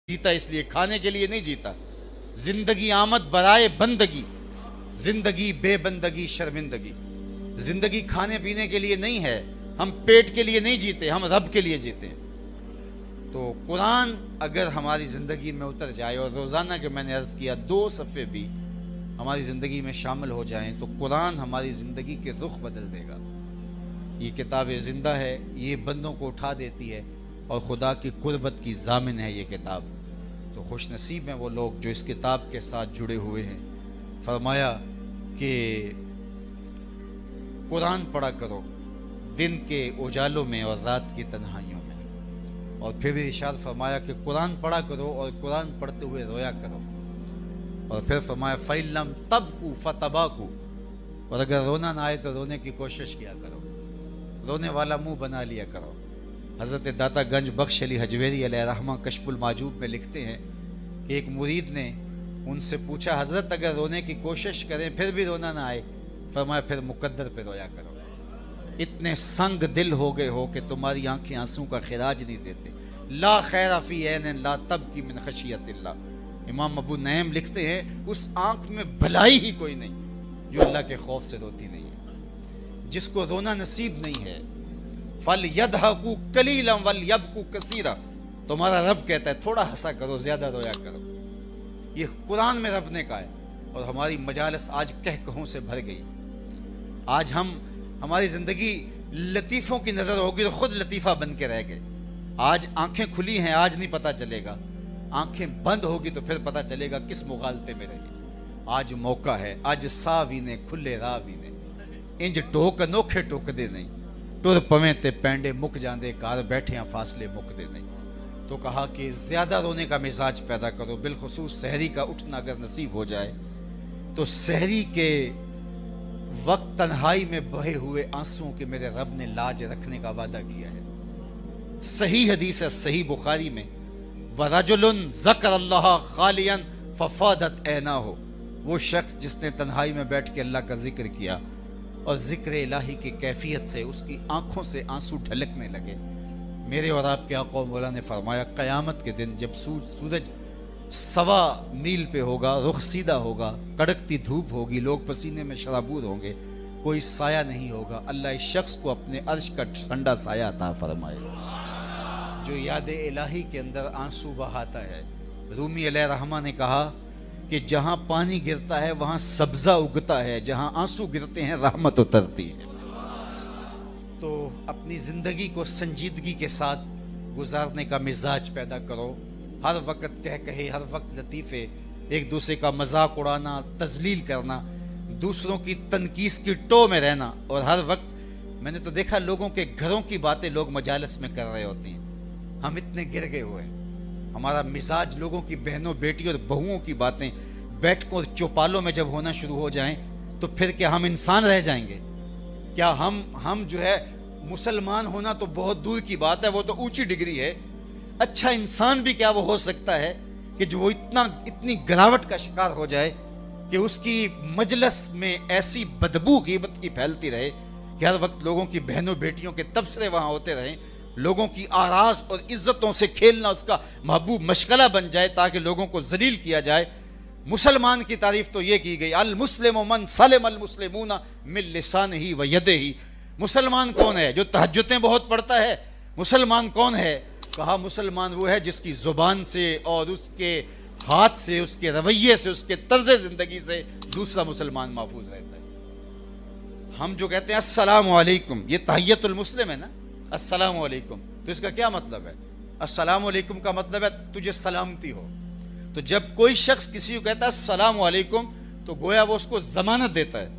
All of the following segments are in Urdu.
جیتا اس لیے کھانے کے لیے نہیں جیتا. زندگی آمد برائے بندگی، زندگی بے بندگی شرمندگی. زندگی کھانے پینے کے لیے نہیں ہے، ہم پیٹ کے لیے نہیں جیتے، ہم رب کے لیے جیتے ہیں. تو قرآن اگر ہماری زندگی میں اتر جائے اور روزانہ کے میں نے عرض کیا 2 صفحے بھی ہماری زندگی میں شامل ہو جائیں تو قرآن ہماری زندگی کے رخ بدل دے گا. یہ کتاب زندہ ہے، یہ بندوں کو اٹھا دیتی ہے اور خدا کی قربت کی ضامن ہے یہ کتاب. تو خوش نصیب ہیں وہ لوگ جو اس کتاب کے ساتھ جڑے ہوئے ہیں. فرمایا کہ قرآن پڑھا کرو دن کے اجالوں میں اور رات کی تنہائیوں میں. اور پھر بھی ارشاد فرمایا کہ قرآن پڑھا کرو اور قرآن پڑھتے ہوئے رویا کرو. اور پھر فرمایا فَإِلَّمْ تَبْكُوا فَتَبَاكُوا، اور اگر رونا نہ آئے تو رونے کی کوشش کیا کرو، رونے والا منہ بنا لیا کرو. حضرت داتا گنج بخش علی حجویری علیہ رحمہ کشف المعجوب میں لکھتے ہیں کہ ایک مرید نے ان سے پوچھا حضرت اگر رونے کی کوشش کریں پھر بھی رونا نہ آئے، فرمایا پھر مقدر پہ رویا کرو. اتنے سنگ دل ہو گئے ہو کہ تمہاری آنکھیں آنسوں کا خراج نہیں دیتے. لا خیر فی عین لا تبکی من خشیت اللہ. امام ابو نعیم لکھتے ہیں اس آنکھ میں بھلائی ہی کوئی نہیں جو اللہ کے خوف سے روتی نہیں ہے. جس کو رونا نصیب نہیں ہے فَلْيَدْحَكُوا قَلِيلًا وَلْيَبْكُوا كَثِيرًا، تمہارا رب کہتا ہے تھوڑا ہنسا کرو زیادہ رویا کرو. یہ قرآن میں رب نے کہا ہے. اور ہماری مجالس آج کہوں سے بھر گئی. آج ہماری زندگی لطیفوں کی نظر ہوگی تو خود لطیفہ بن کے رہ گئے. آج آنکھیں کھلی ہیں آج نہیں پتہ چلے گا، آنکھیں بند ہوگی تو پھر پتہ چلے گا کس مغالطے میں رہے. آج موقع ہے، آج ساوی نے کھلے راوی نے انج ٹوک انوکھے ٹوک دے نہیں، ٹر پویں تے پینڈے مک جاندے کار بیٹھے ہیں فاصلے مک دے نہیں. تو کہا کہ زیادہ رونے کا مزاج پیدا کرو، بالخصوص سحری کا اٹھنا اگر نصیب ہو جائے تو سحری کے وقت تنہائی میں بہے ہوئے آنسوں کے میرے رب نے لاج رکھنے کا وعدہ کیا ہے. صحیح حدیث ہے صحیح بخاری میں وَرَجُلٌ ذَكَرَ اللَّهَ خَالِيًا فَفَاضَتْ عَيْنَاهُ، وہ شخص جس نے تنہائی میں بیٹھ کے اللہ کا ذکر کیا اور ذکر الہی کی کیفیت سے اس کی آنکھوں سے آنسو ڈھلکنے لگے. میرے اور آپ کے آقا و مولا نے فرمایا قیامت کے دن جب سورج 1.25 میل پہ ہوگا، رخ سیدھا ہوگا، کڑکتی دھوپ ہوگی، لوگ پسینے میں شرابور ہوں گے، کوئی سایہ نہیں ہوگا، اللہ اس شخص کو اپنے عرش کا ٹھنڈا سایہ عطا فرمائے جو یاد الہی کے اندر آنسو بہاتا ہے. رومی علیہ رحمہ نے کہا کہ جہاں پانی گرتا ہے وہاں سبزہ اگتا ہے، جہاں آنسو گرتے ہیں رحمت اترتی ہے. تو اپنی زندگی کو سنجیدگی کے ساتھ گزارنے کا مزاج پیدا کرو. ہر وقت کہے، ہر وقت لطیفے، ایک دوسرے کا مذاق اڑانا، تذلیل کرنا، دوسروں کی تنقیص کی ٹو میں رہنا. اور ہر وقت میں نے تو دیکھا لوگوں کے گھروں کی باتیں لوگ مجالس میں کر رہے ہوتے ہیں. ہم اتنے گر گئے ہوئے ہیں، ہمارا مزاج لوگوں کی بہنوں بیٹی اور بہوؤں کی باتیں بیٹھکوں اور چوپالوں میں جب ہونا شروع ہو جائیں تو پھر کیا ہم انسان رہ جائیں گے؟ کیا ہم جو ہے مسلمان ہونا تو بہت دور کی بات ہے، وہ تو اونچی ڈگری ہے. اچھا انسان بھی کیا وہ ہو سکتا ہے کہ جو وہ اتنی گراوٹ کا شکار ہو جائے کہ اس کی مجلس میں ایسی بدبو غیبت کی پھیلتی رہے کہ ہر وقت لوگوں کی بہنوں بیٹیوں کے تبصرے وہاں ہوتے رہیں، لوگوں کی آراز اور عزتوں سے کھیلنا اس کا محبوب مشغلہ بن جائے تاکہ لوگوں کو ذلیل کیا جائے. مسلمان کی تعریف تو یہ کی گئی المسلم من سلم المسلمون من لسانہ و یدہ. مسلمان کون ہے؟ جو تہجدیں بہت پڑھتا ہے. مسلمان کون ہے؟ کہا مسلمان وہ ہے جس کی زبان سے اور اس کے ہاتھ سے، اس کے رویے سے، اس کے طرز زندگی سے دوسرا مسلمان محفوظ رہتا ہے. ہم جو کہتے ہیں السلام علیکم، یہ تحیت المسلم ہے نا، السلام علیکم. تو اس کا کیا مطلب ہے؟ السلام علیکم کا مطلب ہے تجھے سلامتی ہو. تو جب کوئی شخص کسی کو کہتا ہے السلام علیکم تو گویا وہ اس کو ضمانت دیتا ہے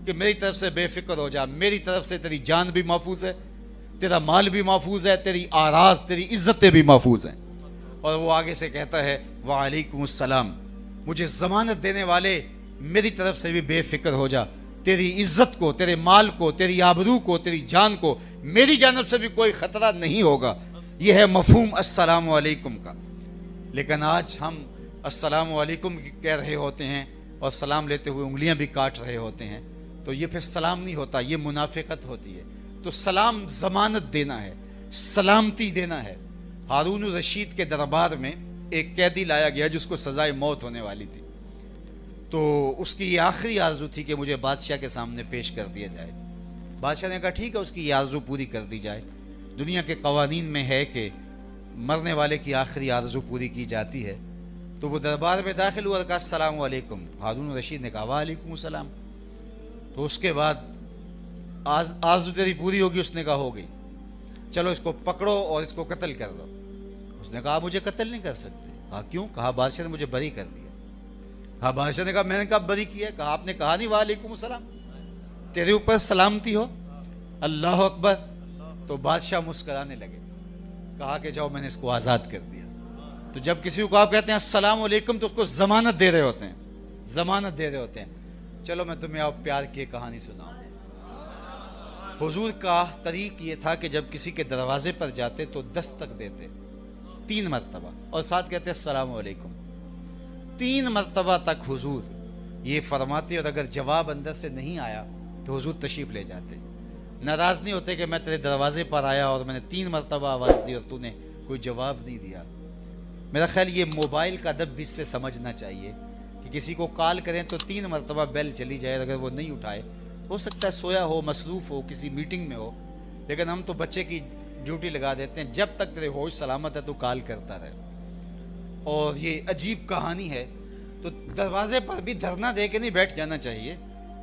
کہ میری طرف سے بے فکر ہو جا، میری طرف سے تیری جان بھی محفوظ ہے، تیرا مال بھی محفوظ ہے، تیری آراز، تیری عزتیں بھی محفوظ ہیں. اور وہ آگے سے کہتا ہے وعلیکم السلام، مجھے ضمانت دینے والے میری طرف سے بھی بے فکر ہو جا، تیری عزت کو، تیرے مال کو، تیری آبرو کو، تیری جان کو میری جانب سے بھی کوئی خطرہ نہیں ہوگا. یہ ہے مفہوم السلام علیکم کا. لیکن آج ہم السلام علیکم کہہ رہے ہوتے ہیں اور سلام لیتے ہوئے انگلیاں بھی کاٹ رہے ہوتے ہیں. تو یہ پھر سلام نہیں ہوتا، یہ منافقت ہوتی ہے. تو سلام ضمانت دینا ہے، سلامتی دینا ہے. ہارون الرشید کے دربار میں ایک قیدی لایا گیا جس کو سزائے موت ہونے والی تھی، تو اس کی یہ آخری آرزو تھی کہ مجھے بادشاہ کے سامنے پیش کر دیا جائے۔ بادشاہ نے کہا ٹھیک ہے، اس کی یہ آرزو پوری کر دی جائے۔ دنیا کے قوانین میں ہے کہ مرنے والے کی آخری آرزو پوری کی جاتی ہے۔ تو وہ دربار میں داخل ہوا اور کہا السلام علیکم۔ ہارون الرشید نے کہا وعلیکم السلام۔ تو اس کے بعد آرزو تیری پوری ہوگی؟ اس نے کہا ہو گئی، چلو اس کو پکڑو اور اس کو قتل کر دو۔ اس نے کہا مجھے قتل نہیں کر سکتے۔ کہا کیوں؟ کہا بادشاہ نے مجھے بری کر دیا۔ کہا بادشاہ نے کہا میں نے کب بری کیا؟ کہا آپ نے کہا نہیں وعلیکم السلام، تیرے اوپر سلامتی ہو۔ اللہ اکبر۔ تو بادشاہ مسکرانے لگے، کہا کہ جاؤ میں نے اس کو آزاد کر دیا۔ تو جب کسی کو آپ کہتے ہیں السلام علیکم تو اس کو ضمانت دے رہے ہوتے ہیں، ضمانت دے رہے ہوتے ہیں۔ چلو میں تمہیں آپ پیار کی کہانی سناؤں۔ حضور کا طریق یہ تھا کہ جب کسی کے دروازے پر جاتے تو دستک دیتے 3 مرتبہ اور ساتھ کہتے السلام علیکم۔ 3 مرتبہ تک حضور یہ فرماتے، اور اگر جواب اندر سے نہیں آیا تو حضور تشریف لے جاتے۔ ناراض نہیں ہوتے کہ میں تیرے دروازے پر آیا اور میں نے 3 مرتبہ آواز دی اور تو نے کوئی جواب نہیں دیا۔ میرا خیال یہ موبائل کا ادب بھی اس سے سمجھنا چاہیے کہ کسی کو کال کریں تو 3 مرتبہ بیل چلی جائے، اگر وہ نہیں اٹھائے ہو سکتا ہے سویا ہو، مصروف ہو، کسی میٹنگ میں ہو، لیکن ہم تو بچے کی ڈیوٹی لگا دیتے ہیں جب تک تیرے ہوش سلامت ہے تو کال کرتا رہے۔ اور یہ عجیب کہانی ہے، تو دروازے پر بھی دھرنا دے کے نہیں بیٹھ جانا چاہیے۔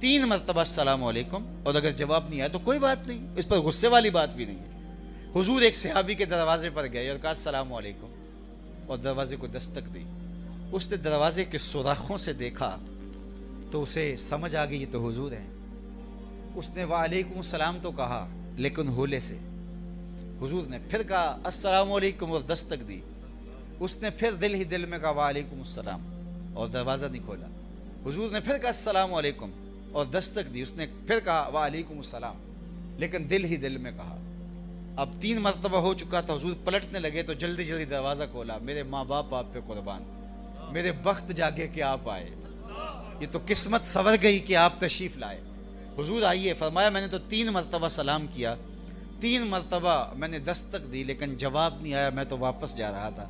3 مرتبہ السلام علیکم، اور اگر جواب نہیں آیا تو کوئی بات نہیں، اس پر غصے والی بات بھی نہیں ہے۔ حضور ایک صحابی کے دروازے پر گئے اور کہا السلام علیکم، اور دروازے کو دستک دی۔ اس نے دروازے کے سوراخوں سے دیکھا تو اسے سمجھ آ گئی یہ تو حضور ہیں۔ اس نے وعلیکم السلام تو کہا لیکن ہولے سے۔ حضور نے پھر کہا السلام علیکم اور دستک دی۔ اس نے پھر دل ہی دل میں کہا وعلیکم السلام اور دروازہ نہیں کھولا۔ حضور نے پھر کہا السلام علیکم اور دستک دی۔ اس نے پھر کہا وعلیکم السلام، لیکن دل ہی دل میں کہا۔ اب 3 مرتبہ ہو چکا تھا، حضور پلٹنے لگے تو جلدی جلدی دروازہ کھولا۔ میرے ماں باپ آپ پہ قربان، میرے بخت جاگے کہ آپ آئے، یہ تو قسمت سنور گئی کہ آپ تشریف لائے۔ حضور آئیے۔ فرمایا میں نے تو 3 مرتبہ سلام کیا، 3 مرتبہ میں نے دستک دی، لیکن جواب نہیں آیا، میں تو واپس جا رہا تھا۔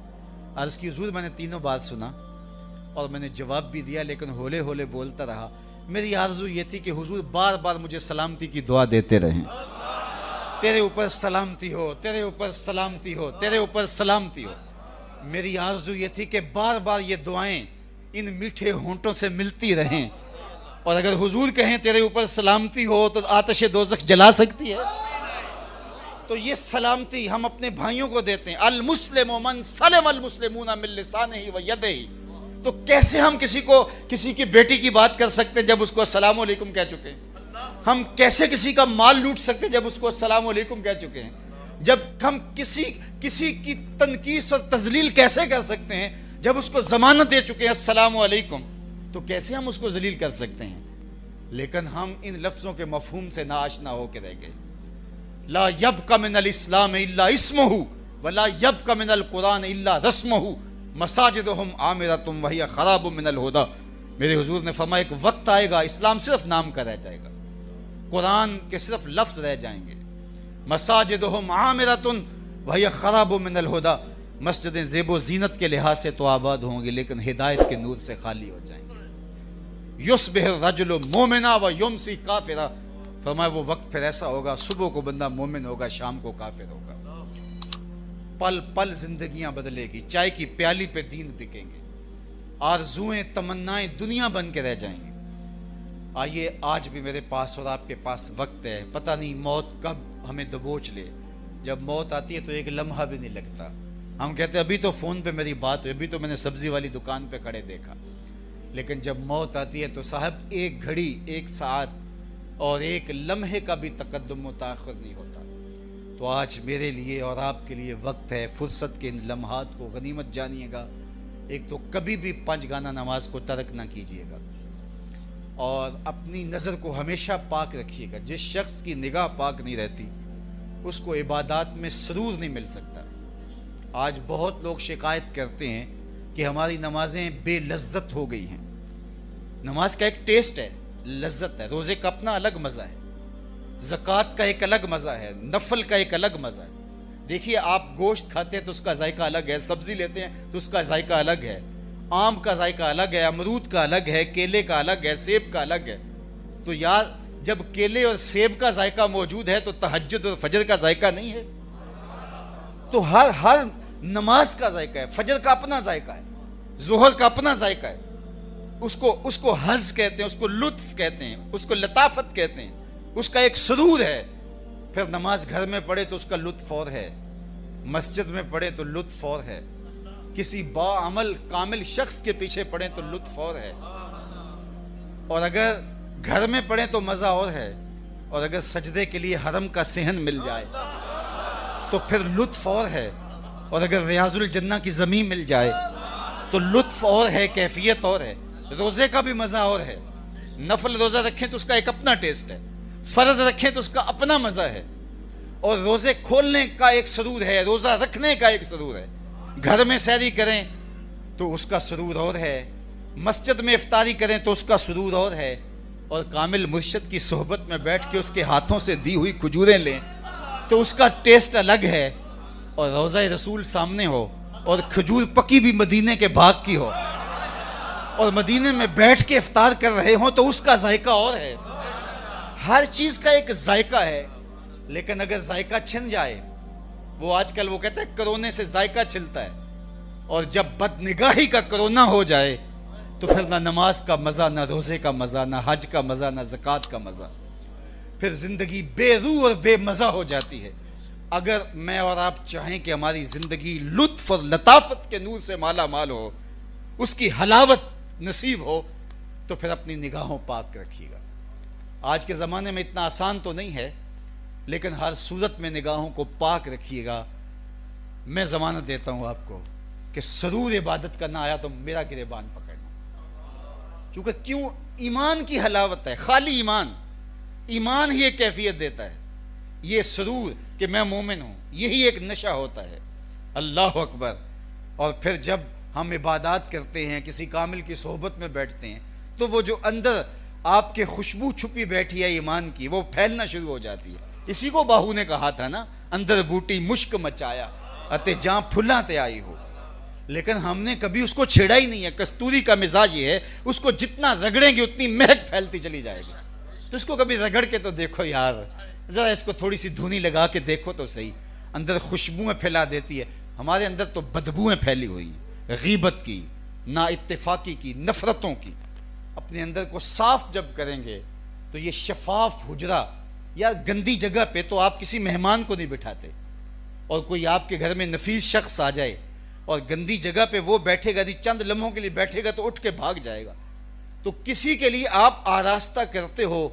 عرض کی حضور میں نے تینوں بات سنا اور میں نے جواب بھی دیا، لیکن ہولے ہولے بولتا رہا۔ میری آرزو یہ تھی کہ حضور بار بار مجھے سلامتی کی دعا دیتے رہیں، تیرے اوپر سلامتی ہو، تیرے اوپر سلامتی ہو، تیرے اوپر سلامتی ہو۔ میری آرزو یہ تھی کہ بار بار یہ دعائیں ان میٹھے ہونٹوں سے ملتی رہیں، اور اگر حضور کہیں تیرے اوپر سلامتی ہو تو آتش دوزخ جلا سکتی ہے۔ تو یہ سلامتی ہم اپنے بھائیوں کو دیتے ہیں۔ المسلم من سلم المسلمون من لسانہ و یدہ۔ تو کیسے ہم کسی کی بیٹی کی بات کر سکتے ہیں جب اس کو السلام علیکم کہہ چکے ہیں؟ ہم کیسے کسی کا مال لوٹ سکتے ہیں جب اس کو السلام علیکم کہہ چکے ہیں؟ جب ہم کسی کی تنقیص اور تذلیل کیسے کر سکتے ہیں جب اس کو ضمانت دے چکے ہیں السلام علیکم؟ تو کیسے ہم اس کو ذلیل کر سکتے ہیں؟ لیکن ہم ان لفظوں کے مفہوم سے ناآشنا ہو کے رہ گئے۔ لا یبقى من الاسلام الا اسمہ ولا یبقى من القرآن الا رسمہ مساجدہم عامرۃ وہی خراب من الہدی۔ میرے حضور نے فرمایا ایک وقت آئے گا اسلام صرف نام کا رہ جائے گا، قرآن کے صرف لفظ رہ جائیں گے۔ مساجدہم عامرۃ وہی خراب من الہدی، مسجدیں زیب و زینت کے لحاظ سے تو آباد ہوں گی لیکن ہدایت کے نور سے خالی ہو جائیں گے۔ یصبح الرجل مومنا و یمسی کافرا۔ فرمایا وہ وقت پھر ایسا ہوگا، صبح کو بندہ مومن ہوگا، شام کو کافر ہوگا۔ پل پل زندگیاں بدلے گی، چائے کی پیالی پہ دین بکیں گے، آرزویں تمنائیں دنیا بن کے رہ جائیں گی۔ آئیے آج بھی میرے پاس اور آپ کے پاس وقت ہے، پتہ نہیں موت کب ہمیں دبوچ لے۔ جب موت آتی ہے تو ایک لمحہ بھی نہیں لگتا۔ ہم کہتے ہیں ابھی تو فون پہ میری بات ہوئی، ابھی تو میں نے سبزی والی دکان پہ کھڑے دیکھا، لیکن جب موت آتی ہے تو صاحب ایک گھڑی، ایک ساعت اور ایک لمحے کا بھی تقدم و تاخر نہیں ہوتا۔ تو آج میرے لیے اور آپ کے لیے وقت ہے، فرصت کے ان لمحات کو غنیمت جانیے گا۔ ایک تو کبھی بھی 5 گانا نماز کو ترک نہ کیجیے گا، اور اپنی نظر کو ہمیشہ پاک رکھیے گا۔ جس شخص کی نگاہ پاک نہیں رہتی اس کو عبادات میں سرور نہیں مل سکتا۔ آج بہت لوگ شکایت کرتے ہیں کہ ہماری نمازیں بے لذت ہو گئی ہیں۔ نماز کا ایک ٹیسٹ ہے، لذت ہے، روزے کا اپنا الگ مزہ ہے، زکوٰۃ کا ایک الگ مزہ ہے، نفل کا ایک الگ مزہ ہے، دیکھیے آپ گوشت کھاتے ہیں تو اس کا ذائقہ الگ ہے، سبزی لیتے ہیں تو اس کا ذائقہ الگ ہے، آم کا ذائقہ الگ ہے، امرود کا الگ ہے، کیلے کا الگ ہے، سیب کا الگ ہے۔ تو یار جب کیلے اور سیب کا ذائقہ موجود ہے تو تہجد اور فجر کا ذائقہ نہیں ہے؟ تو ہر نماز کا ذائقہ ہے، فجر کا اپنا ذائقہ ہے، ظہر کا اپنا ذائقہ ہے، اس کو حظ کہتے ہیں، اس کو لطف کہتے ہیں، اس کو لطافت کہتے ہیں، اس کا ایک سرور ہے۔ پھر نماز گھر میں پڑھے تو اس کا لطف اور ہے، مسجد میں پڑھے تو لطف اور ہے، کسی باعمل کامل شخص کے پیچھے پڑھے تو لطف اور ہے، اور اگر گھر میں پڑھے تو مزہ اور ہے، اور اگر سجدے کے لیے حرم کا صحن مل جائے تو پھر لطف اور ہے، اور اگر ریاض الجنہ کی زمین مل جائے تو لطف اور ہے، کیفیت اور ہے۔ روزے کا بھی مزہ اور ہے، نفل روزہ رکھیں تو اس کا ایک اپنا ٹیسٹ ہے، فرض رکھیں تو اس کا اپنا مزہ ہے، اور روزے کھولنے کا ایک سرور ہے، روزہ رکھنے کا ایک سرور ہے، گھر میں سحری کریں تو اس کا سرور اور ہے، مسجد میں افطاری کریں تو اس کا سرور اور ہے، اور کامل مرشد کی صحبت میں بیٹھ کے اس کے ہاتھوں سے دی ہوئی کھجوریں لیں تو اس کا ٹیسٹ الگ ہے، اور روضہ رسول سامنے ہو اور کھجور پکی بھی مدینے کے باغ کی ہو اور مدینے میں بیٹھ کے افطار کر رہے ہوں تو اس کا ذائقہ اور ہے۔ ہر چیز کا ایک ذائقہ ہے، لیکن اگر ذائقہ چھن جائے، وہ آج کل وہ کہتا ہے کرونے سے ذائقہ چھلتا ہے، اور جب بد نگاہی کا کرونا ہو جائے تو پھر نہ نماز کا مزہ، نہ روزے کا مزہ، نہ حج کا مزہ، نہ زکوٰۃ کا مزہ، پھر زندگی بے روح اور بے مزہ ہو جاتی ہے۔ اگر میں اور آپ چاہیں کہ ہماری زندگی لطف اور لطافت کے نور سے مالا مال ہو، اس کی حلاوت نصیب ہو، تو پھر اپنی نگاہوں پاک رکھیے گا۔ آج کے زمانے میں اتنا آسان تو نہیں ہے، لیکن ہر صورت میں نگاہوں کو پاک رکھیے گا۔ میں ضمانت دیتا ہوں آپ کو کہ سرور عبادت کا نہ آیا تو میرا گریبان پکڑنا، کیونکہ کیوں؟ ایمان کی حلاوت ہے، خالی ایمان ہی ایک کیفیت دیتا ہے، یہ سرور کہ میں مومن ہوں، یہی ایک نشہ ہوتا ہے۔ اللہ اکبر۔ اور پھر جب ہم عبادات کرتے ہیں، کسی کامل کی صحبت میں بیٹھتے ہیں، تو وہ جو اندر آپ کے خوشبو چھپی بیٹھی ہے ایمان کی، وہ پھیلنا شروع ہو جاتی ہے۔ اسی کو باہو نے کہا تھا نا، اندر بوٹی مشک مچایا اتے جہاں پھلاں تے آئی ہو، لیکن ہم نے کبھی اس کو چھیڑا ہی نہیں ہے۔ کستوری کا مزاج یہ ہے، اس کو جتنا رگڑیں گے اتنی مہک پھیلتی چلی جائے گی۔ تو اس کو کبھی رگڑ کے تو دیکھو یار، ذرا اس کو تھوڑی سی دھونی لگا کے دیکھو تو صحیح، اندر خوشبوئیں پھیلا دیتی ہے۔ ہمارے اندر تو بدبوئیں پھیلی ہوئی ہیں، غیبت کی، نا اتفاقی کی، نفرتوں کی۔ اپنے اندر کو صاف جب کریں گے تو یہ شفاف حجرہ، یا گندی جگہ پہ تو آپ کسی مہمان کو نہیں بٹھاتے، اور کوئی آپ کے گھر میں نفیس شخص آ جائے اور گندی جگہ پہ وہ بیٹھے گا، چند لمحوں کے لیے بیٹھے گا تو اٹھ کے بھاگ جائے گا۔ تو کسی کے لیے آپ آراستہ کرتے ہو،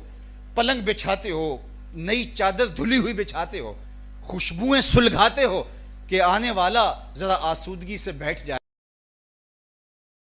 پلنگ بچھاتے ہو، نئی چادر دھلی ہوئی بچھاتے ہو، خوشبوئیں سلگھاتے ہو کہ آنے والا ذرا آسودگی سے بیٹھ جائے۔